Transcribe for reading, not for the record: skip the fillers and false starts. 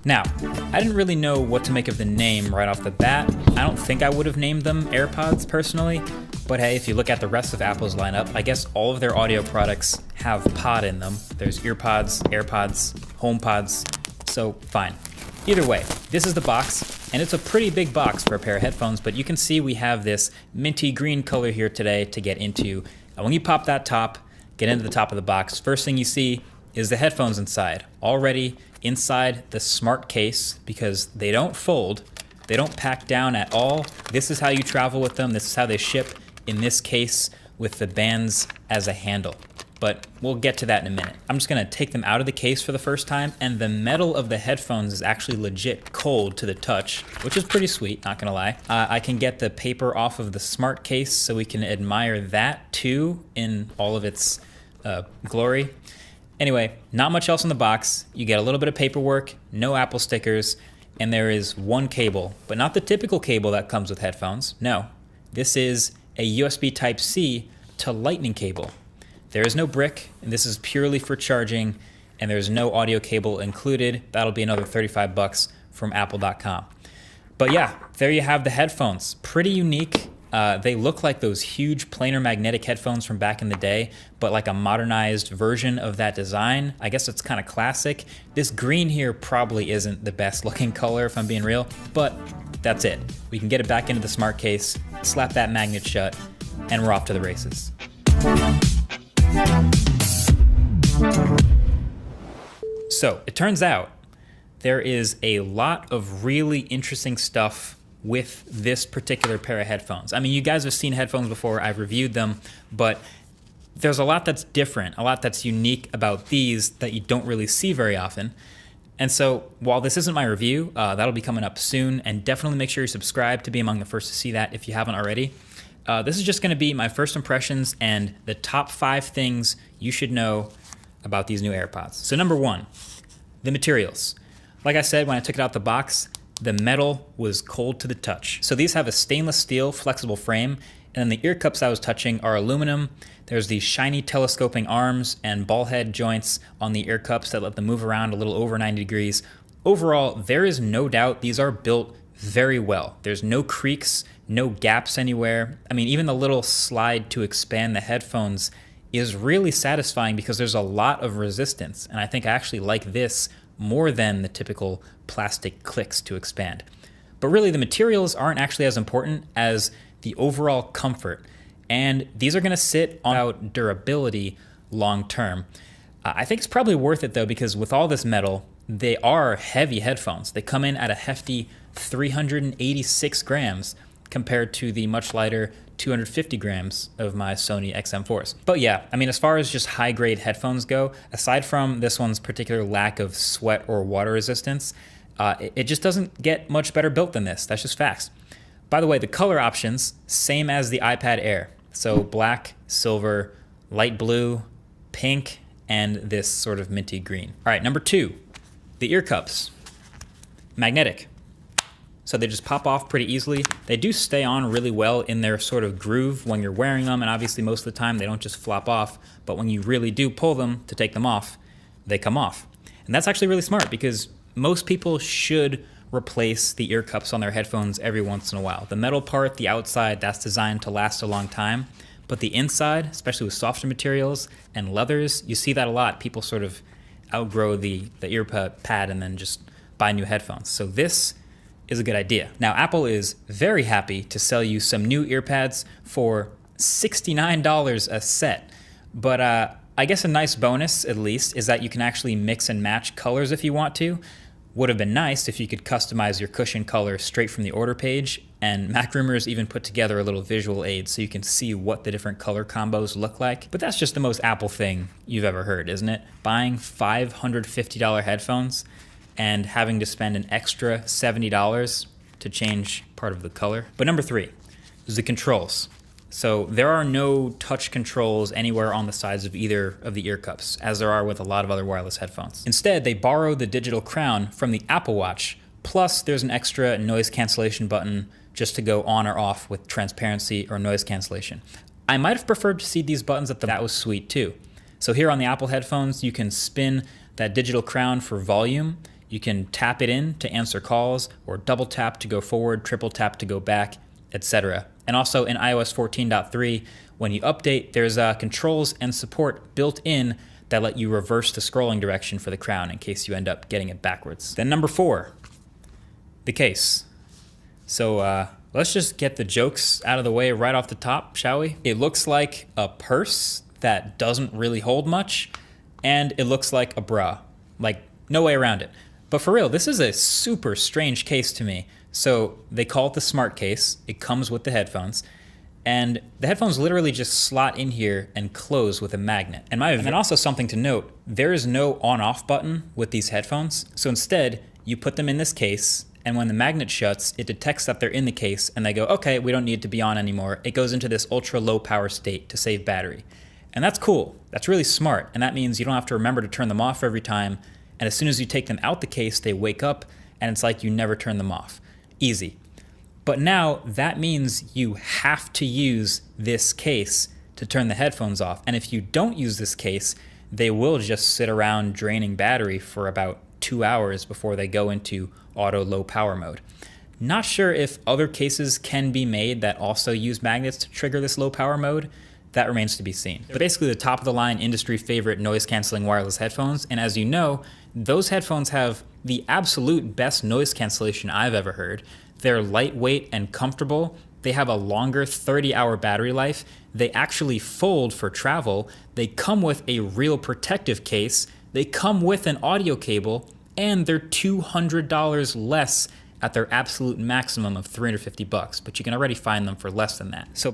Now, I didn't really know what to make of the name right off the bat. I don't think I would have named them AirPods personally, but hey, if you look at the rest of Apple's lineup, I guess all of their audio products have pod in them. There's EarPods, AirPods, HomePods, so fine. Either way, this is the box, and it's a pretty big box for a pair of headphones, but you can see we have this minty green color here today to get into. And when you pop that top, get into the top of the box, first thing you see is the headphones inside, already inside the smart case, because they don't fold, they don't pack down at all. This is how you travel with them. This is how they ship in this case with the bands as a handle. But we'll get to that in a minute. I'm just gonna take them out of the case for the first time, and the metal of the headphones is actually legit cold to the touch, which is pretty sweet, not gonna lie. I can get the paper off of the smart case so we can admire that too in all of its glory. Anyway, not much else in the box. You get a little bit of paperwork, no Apple stickers, and there is one cable, but not the typical cable that comes with headphones. No, this is a USB Type-C to Lightning cable. There is no brick, and this is purely for charging, and there's no audio cable included. That'll be another 35 bucks from apple.com. But yeah, there you have the headphones. Pretty unique. They look like those huge planar magnetic headphones from back in the day, but like a modernized version of that design. I guess it's kind of classic. This green here probably isn't the best looking color if I'm being real, but that's it. We can get it back into the smart case, slap that magnet shut, and we're off to the races. So it turns out there is a lot of really interesting stuff with this particular pair of headphones. I mean, you guys have seen headphones before, I've reviewed them, but there's a lot that's different, a lot that's unique about these that you don't really see very often. And so while this isn't my review, that'll be coming up soon, and definitely make sure you subscribe to be among the first to see that if you haven't already. This is just gonna be my first impressions and the top 5 things you should know about these new AirPods. So number 1, the materials. Like I said, when I took it out the box, the metal was cold to the touch. So these have a stainless steel flexible frame, and then the ear cups I was touching are aluminum. There's these shiny telescoping arms and ball head joints on the ear cups that let them move around a little over 90 degrees. Overall, there is no doubt these are built very well. There's no creaks, no gaps anywhere. I mean, even the little slide to expand the headphones is really satisfying because there's a lot of resistance, and I think I actually like this more than the typical plastic clicks to expand. But really, the materials aren't actually as important as the overall comfort, and these are gonna sit on durability long term. I think it's probably worth it though, because with all this metal, they are heavy headphones. They come in at a hefty 386 grams compared to the much lighter 250 grams of my Sony XM4s. But yeah, I mean, as far as just high grade headphones go, aside from this one's particular lack of sweat or water resistance, it just doesn't get much better built than this. That's just facts. By the way, the color options, same as the iPad Air. So black, silver, light blue, pink, and this sort of minty green. All right, number 2, the ear cups. Magnetic. So they just pop off pretty easily. They do stay on really well in their sort of groove when you're wearing them, and obviously most of the time they don't just flop off, but when you really do pull them to take them off, they come off. And that's actually really smart because most people should replace the ear cups on their headphones every once in a while. The metal part, the outside, that's designed to last a long time, but the inside, especially with softer materials and leathers, you see that a lot. People sort of outgrow the ear pad and then just buy new headphones. So this is a good idea. Now, Apple is very happy to sell you some new ear pads for $69 a set. But I guess a nice bonus, at least, is that you can actually mix and match colors if you want to. Would have been nice if you could customize your cushion color straight from the order page, and MacRumors even put together a little visual aid so you can see what the different color combos look like. But that's just the most Apple thing you've ever heard, isn't it? Buying $550 headphones and having to spend an extra $70 to change part of the color. But number 3 is the controls. So there are no touch controls anywhere on the sides of either of the ear cups, as there are with a lot of other wireless headphones. Instead, they borrow the digital crown from the Apple Watch, plus there's an extra noise cancellation button just to go on or off with transparency or noise cancellation. I might have preferred to see these buttons at the that was sweet too. So here on the Apple headphones, you can spin that digital crown for volume. You can tap it in to answer calls, or double tap to go forward, triple tap to go back, etc. And also in iOS 14.3, when you update, there's controls and support built in that let you reverse the scrolling direction for the crown in case you end up getting it backwards. Then number 4, the case. So let's just get the jokes out of the way right off the top, shall we? It looks like a purse that doesn't really hold much, and it looks like a bra. Like, no way around it. But for real, this is a super strange case to me. So they call it the smart case. It comes with the headphones. And the headphones literally just slot in here and close with a magnet. And also something to note, there is no on-off button with these headphones. So instead, you put them in this case, and when the magnet shuts, it detects that they're in the case, and they go, okay, we don't need to be on anymore. It goes into this ultra low power state to save battery. And that's cool. That's really smart. And that means you don't have to remember to turn them off every time. And as soon as you take them out the case, they wake up, and it's like you never turn them off. Easy. But now that means you have to use this case to turn the headphones off. And if you don't use this case, they will just sit around draining battery for about 2 hours before they go into auto low power mode. Not sure if other cases can be made that also use magnets to trigger this low power mode. That remains to be seen. They're basically the top of the line industry favorite noise canceling wireless headphones. And as you know, those headphones have the absolute best noise cancellation I've ever heard. They're lightweight and comfortable. They have a longer 30-hour battery life. They actually fold for travel. They come with a real protective case. They come with an audio cable, and they're $200 less at their absolute maximum of $350, but you can already find them for less than that. So